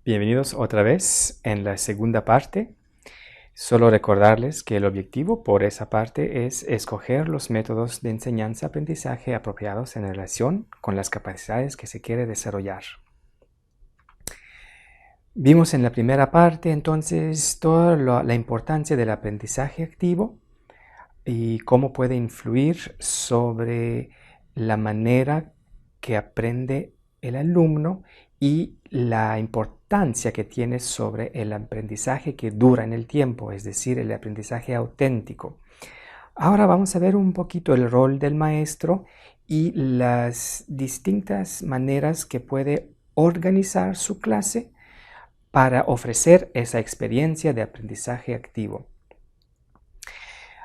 Bienvenidos otra vez en la segunda parte. Solo recordarles que el objetivo por esa parte es escoger los métodos de enseñanza-aprendizaje apropiados en relación con las capacidades que se quiere desarrollar. Vimos en la primera parte entonces toda la importancia del aprendizaje activo y cómo puede influir sobre la manera que aprende el alumno y la importancia que tiene sobre el aprendizaje que dura en el tiempo, es decir, el aprendizaje auténtico. Ahora vamos a ver un poquito el rol del maestro y las distintas maneras que puede organizar su clase para ofrecer esa experiencia de aprendizaje activo.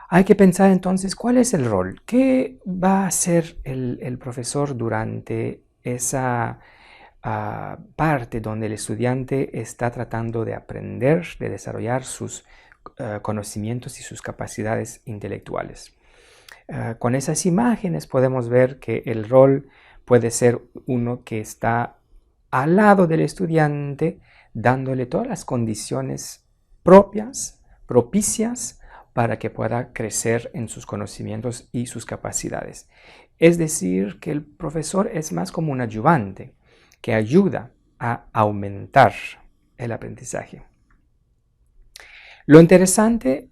Hay que pensar entonces cuál es el rol, qué va a hacer el profesor durante esa parte donde el estudiante está tratando de aprender, de desarrollar sus conocimientos y sus capacidades intelectuales. Con esas imágenes podemos ver que el rol puede ser uno que está al lado del estudiante, dándole todas las condiciones propicias, para que pueda crecer en sus conocimientos y sus capacidades. Es decir, que el profesor es más como un ayudante que ayuda a aumentar el aprendizaje. Lo interesante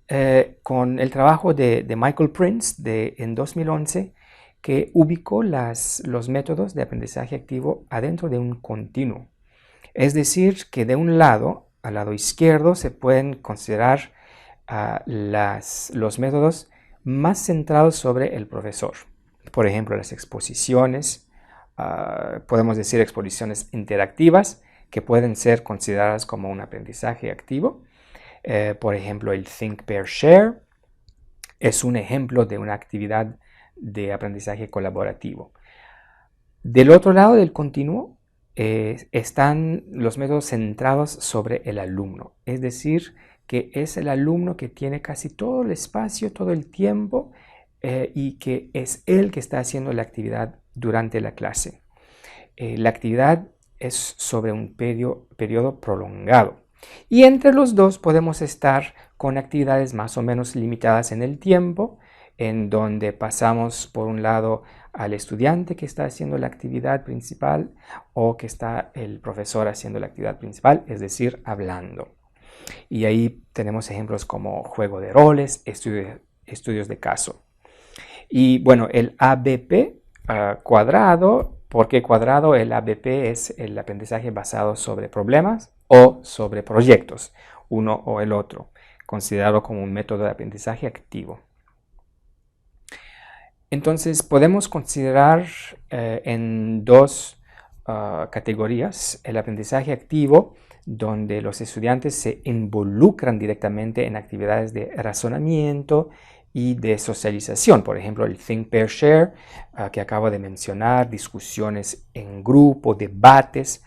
con el trabajo de Michael Prince en 2011, que ubicó los métodos de aprendizaje activo adentro de un continuo. Es decir, que de un lado, al lado izquierdo, se pueden considerar los métodos más centrados sobre el profesor. Por ejemplo, las exposiciones, podemos decir exposiciones interactivas, que pueden ser consideradas como un aprendizaje activo. Por ejemplo, el Think, Pair, Share es un ejemplo de una actividad de aprendizaje colaborativo. Del otro lado del continuo están los métodos centrados sobre el alumno, es decir, que es el alumno que tiene casi todo el espacio, todo el tiempo y que es él que está haciendo la actividad durante la clase. La actividad es sobre un periodo prolongado. Y entre los dos podemos estar con actividades más o menos limitadas en el tiempo, en donde pasamos por un lado al estudiante que está haciendo la actividad principal o que está el profesor haciendo la actividad principal, es decir, hablando. Y ahí tenemos ejemplos como juego de roles, estudios de caso. Y bueno, el ABP cuadrado, ¿por qué cuadrado? El ABP es el aprendizaje basado sobre problemas o sobre proyectos, uno o el otro, considerado como un método de aprendizaje activo. Entonces podemos considerar en dos categorías el aprendizaje activo, donde los estudiantes se involucran directamente en actividades de razonamiento y de socialización. Por ejemplo, el Think, Pair, Share, que acabo de mencionar, discusiones en grupo, debates,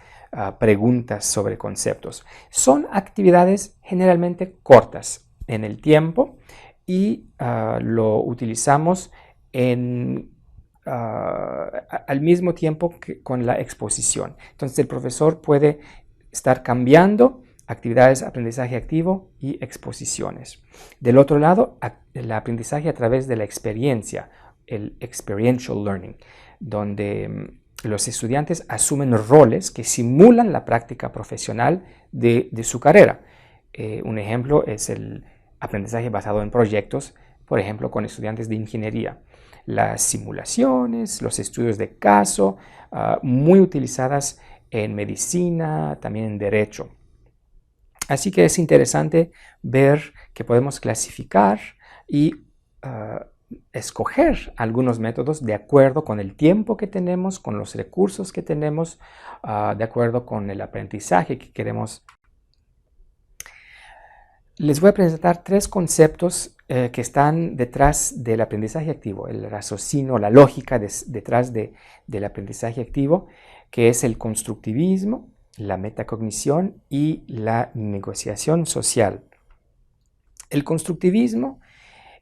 preguntas sobre conceptos. Son actividades generalmente cortas en el tiempo y lo utilizamos al mismo tiempo que con la exposición. Entonces el profesor puede estar cambiando actividades de aprendizaje activo y exposiciones. Del otro lado, el aprendizaje a través de la experiencia, el experiential learning, donde los estudiantes asumen roles que simulan la práctica profesional de su carrera. Un ejemplo es el aprendizaje basado en proyectos, por ejemplo, con estudiantes de ingeniería. Las simulaciones, los estudios de caso, muy utilizadas en medicina, también en derecho. Así que es interesante ver que podemos clasificar y escoger algunos métodos de acuerdo con el tiempo que tenemos, con los recursos que tenemos, de acuerdo con el aprendizaje que queremos. Les voy a presentar tres conceptos que están detrás del aprendizaje activo, el raciocinio, la lógica detrás del aprendizaje activo, que es el constructivismo, la metacognición y la negociación social. El constructivismo,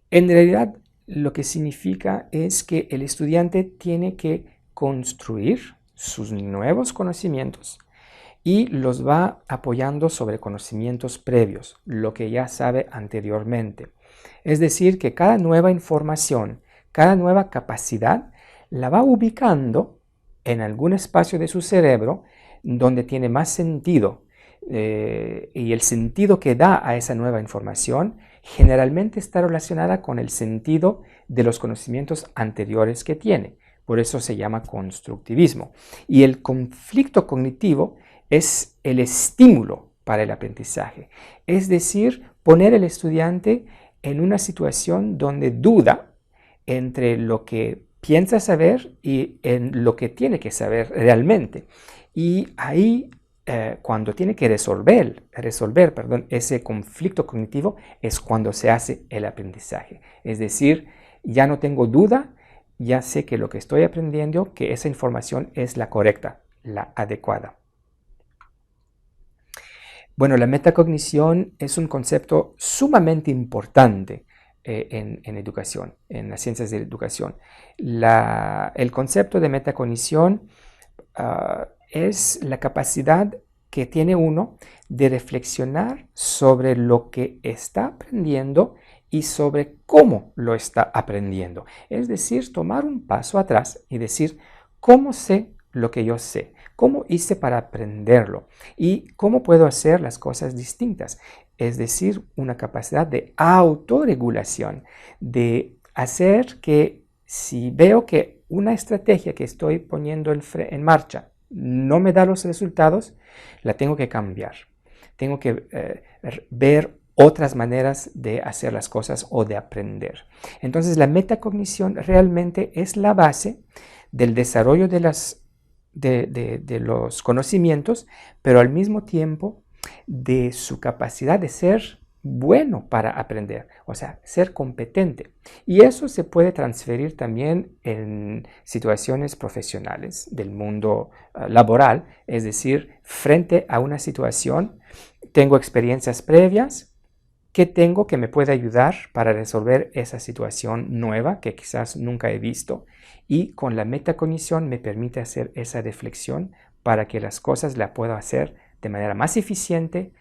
en realidad, lo que significa es que el estudiante tiene que construir sus nuevos conocimientos y los va apoyando sobre conocimientos previos, lo que ya sabe anteriormente. Es decir, que cada nueva información, cada nueva capacidad, la va ubicando en algún espacio de su cerebro donde tiene más sentido. Y el sentido que da a esa nueva información generalmente está relacionada con el sentido de los conocimientos anteriores que tiene. Por eso se llama constructivismo. Y el conflicto cognitivo es el estímulo para el aprendizaje. Es decir, poner al estudiante en una situación donde duda entre lo que piensa saber y en lo que tiene que saber realmente. Y ahí, cuando tiene que resolver ese conflicto cognitivo, es cuando se hace el aprendizaje. Es decir, ya no tengo duda, ya sé que lo que estoy aprendiendo, que esa información es la correcta, la adecuada. Bueno, la metacognición es un concepto sumamente importante en educación, en las ciencias de la educación. El concepto de metacognición es la capacidad que tiene uno de reflexionar sobre lo que está aprendiendo y sobre cómo lo está aprendiendo. Es decir, tomar un paso atrás y decir, ¿cómo sé lo que yo sé? ¿Cómo hice para aprenderlo? ¿Y cómo puedo hacer las cosas distintas? Es decir, una capacidad de autorregulación, de hacer que si veo que una estrategia que estoy poniendo en marcha no me da los resultados, la tengo que cambiar. Tengo que ver otras maneras de hacer las cosas o de aprender. Entonces, la metacognición realmente es la base del desarrollo de los conocimientos, pero al mismo tiempo de su capacidad de ser bueno para aprender, o sea, ser competente. Y eso se puede transferir también en situaciones profesionales del mundo laboral, es decir, frente a una situación, tengo experiencias previas, ¿qué tengo que me puede ayudar para resolver esa situación nueva que quizás nunca he visto? Y con la metacognición me permite hacer esa reflexión para que las cosas las pueda hacer de manera más eficiente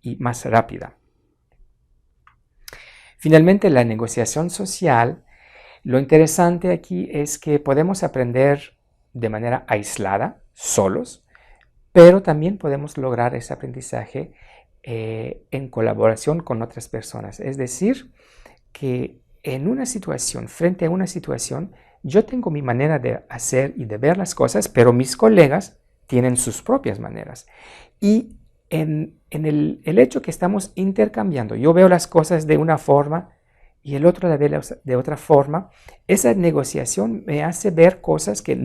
y más rápida. Finalmente, la negociación social. Lo interesante aquí es que podemos aprender de manera aislada, solos, pero también podemos lograr ese aprendizaje en colaboración con otras personas. Es decir, que en una situación, frente a una situación, yo tengo mi manera de hacer y de ver las cosas, pero mis colegas tienen sus propias maneras. Y en el hecho que estamos intercambiando, yo veo las cosas de una forma y el otro la ve de otra forma, esa negociación me hace ver cosas que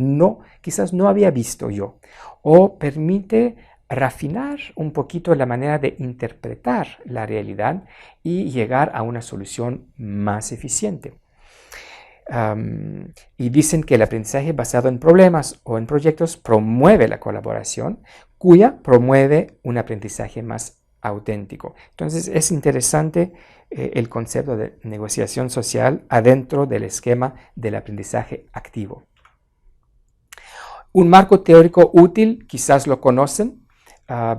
quizás no había visto yo, o permite rafinar un poquito la manera de interpretar la realidad y llegar a una solución más eficiente. Y dicen que el aprendizaje basado en problemas o en proyectos promueve la colaboración, cuya promueve un aprendizaje más auténtico. Entonces es interesante el concepto de negociación social adentro del esquema del aprendizaje activo. Un marco teórico útil, quizás lo conocen.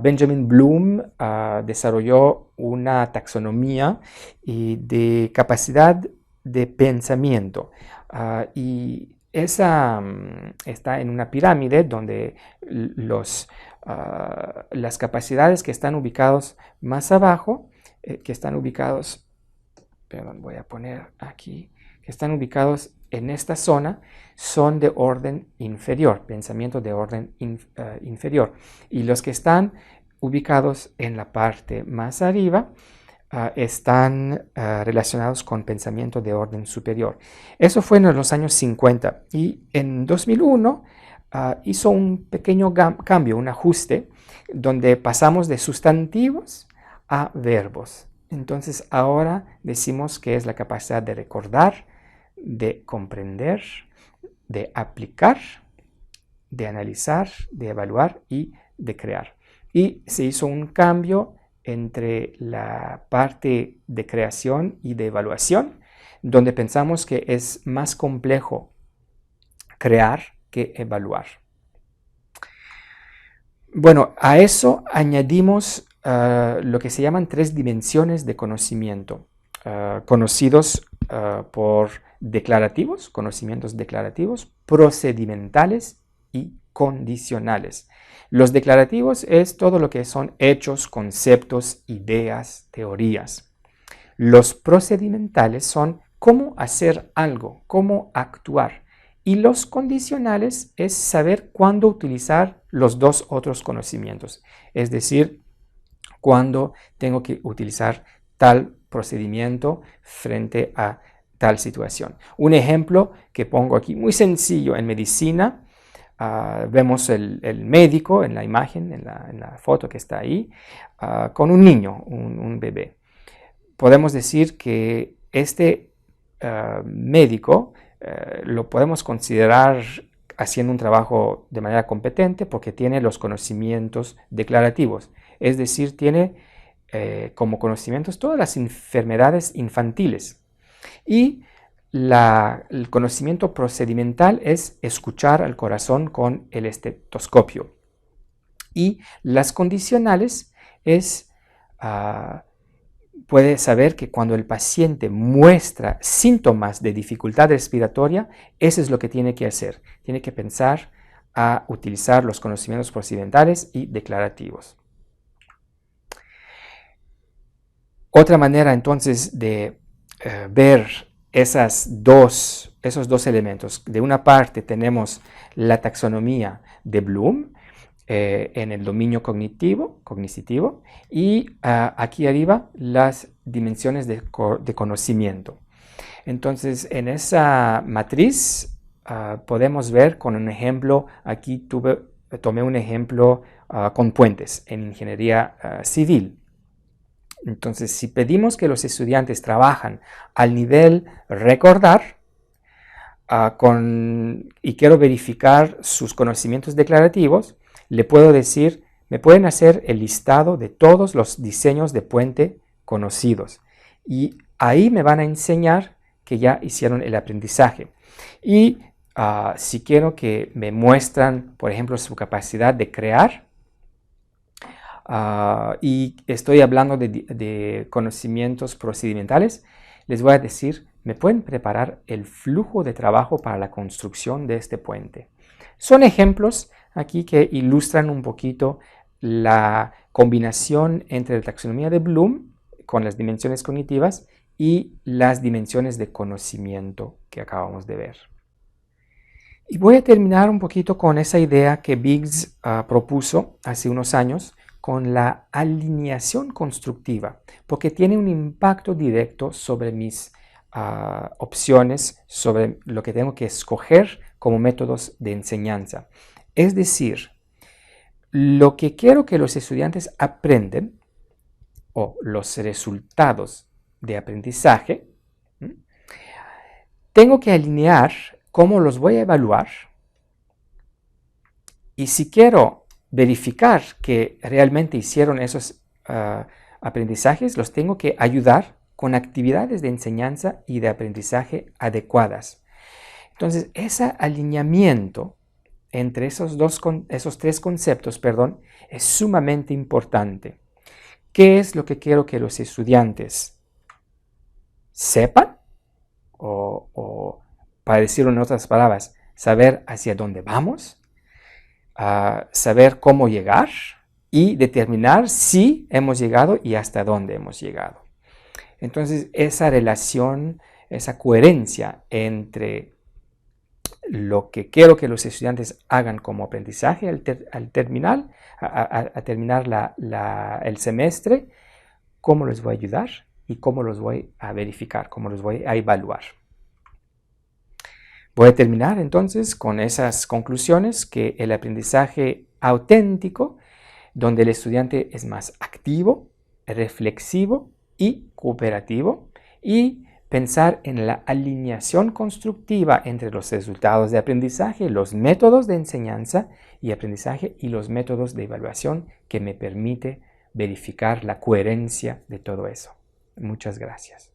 Benjamin Bloom desarrolló una taxonomía de capacidad de pensamiento y esa está en una pirámide donde las capacidades que están ubicados más abajo, que están ubicados en esta zona, son de orden inferior, pensamiento de orden inferior. Y los que están ubicados en la parte más arriba están relacionados con pensamiento de orden superior. Eso fue en los años 50 y en 2001 hizo un pequeño cambio, un ajuste, donde pasamos de sustantivos a verbos. Entonces ahora decimos que es la capacidad de recordar, de comprender, de aplicar, de analizar, de evaluar y de crear. Y se hizo un cambio entre la parte de creación y de evaluación, donde pensamos que es más complejo crear que evaluar. Bueno, a eso añadimos lo que se llaman 3 dimensiones de conocimiento, conocidos por declarativos, conocimientos declarativos, procedimentales y condicionales. Los declarativos es todo lo que son hechos, conceptos, ideas, teorías. Los procedimentales son cómo hacer algo, cómo actuar. Y los condicionales es saber cuándo utilizar los dos otros conocimientos. Es decir, cuándo tengo que utilizar tal procedimiento frente a tal situación. Un ejemplo que pongo aquí, muy sencillo, en medicina, vemos el médico en la imagen, en la foto que está ahí, con un niño, un bebé. Podemos decir que este médico lo podemos considerar haciendo un trabajo de manera competente porque tiene los conocimientos declarativos, es decir, tiene como conocimientos todas las enfermedades infantiles. Y el conocimiento procedimental es escuchar al corazón con el estetoscopio. Y las condicionales es puede saber que cuando el paciente muestra síntomas de dificultad respiratoria, eso es lo que tiene que hacer. Tiene que pensar a utilizar los conocimientos procedimentales y declarativos. Otra manera entonces de ver esos dos elementos. De una parte tenemos la taxonomía de Bloom, en el dominio cognitivo y aquí arriba las dimensiones de conocimiento. Entonces, en esa matriz podemos ver con un ejemplo, aquí tomé un ejemplo con puentes en ingeniería civil. Entonces, si pedimos que los estudiantes trabajan al nivel recordar y quiero verificar sus conocimientos declarativos, le puedo decir, me pueden hacer el listado de todos los diseños de puente conocidos. Y ahí me van a enseñar que ya hicieron el aprendizaje. Y si quiero que me muestran, por ejemplo, su capacidad de crear, y estoy hablando de conocimientos procedimentales, les voy a decir, me pueden preparar el flujo de trabajo para la construcción de este puente. Son ejemplos aquí que ilustran un poquito la combinación entre la taxonomía de Bloom con las dimensiones cognitivas y las dimensiones de conocimiento que acabamos de ver. Y voy a terminar un poquito con esa idea que Biggs propuso hace unos años con la alineación constructiva, porque tiene un impacto directo sobre mis opciones, sobre lo que tengo que escoger como métodos de enseñanza. Es decir, lo que quiero que los estudiantes aprenden o los resultados de aprendizaje, tengo que alinear cómo los voy a evaluar y si quiero verificar que realmente hicieron esos aprendizajes, los tengo que ayudar con actividades de enseñanza y de aprendizaje adecuadas. Entonces, ese alineamiento entre esos 3 conceptos, es sumamente importante. ¿Qué es lo que quiero que los estudiantes sepan? O para decirlo en otras palabras, saber hacia dónde vamos, saber cómo llegar y determinar si hemos llegado y hasta dónde hemos llegado. Entonces, esa relación, esa coherencia entre lo que quiero que los estudiantes hagan como aprendizaje al terminar el semestre, cómo les voy a ayudar y cómo los voy a verificar, cómo los voy a evaluar. Voy a terminar entonces con esas conclusiones que el aprendizaje auténtico, donde el estudiante es más activo, reflexivo y cooperativo, y pensar en la alineación constructiva entre los resultados de aprendizaje, los métodos de enseñanza y aprendizaje y los métodos de evaluación que me permite verificar la coherencia de todo eso. Muchas gracias.